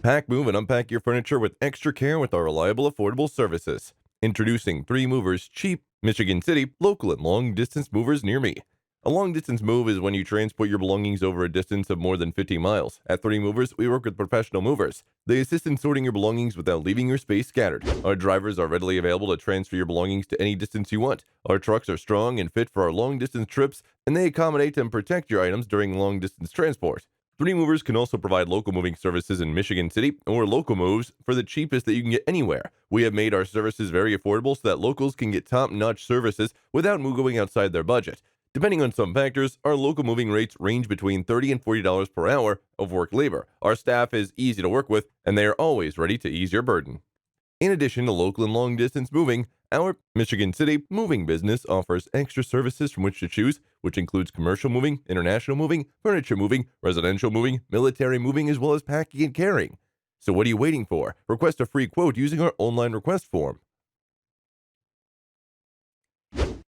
Pack, move, and unpack your furniture with extra care with our reliable, affordable services. Introducing 3 Movers Cheap, Michigan City, local and long distance movers near me. A long distance move is when you transport your belongings over a distance of more than 50 miles. At 3 Movers, we work with professional movers. They assist in sorting your belongings without leaving your space scattered. Our drivers are readily available to transfer your belongings to any distance you want. Our trucks are strong and fit for our long distance trips, and they accommodate and protect your items during long distance transport. 3 Movers can also provide local moving services in Michigan City or local moves for the cheapest that you can get anywhere. We have made our services very affordable so that locals can get top-notch services without going outside their budget. Depending on some factors, our local moving rates range between $30 and $40 per hour of work labor. Our staff is easy to work with, and they are always ready to ease your burden. In addition to local and long distance moving, our Michigan City moving business offers extra services from which to choose, which includes commercial moving, international moving, furniture moving, residential moving, military moving, as well as packing and carrying. So what are you waiting for? Request a free quote using our online request form.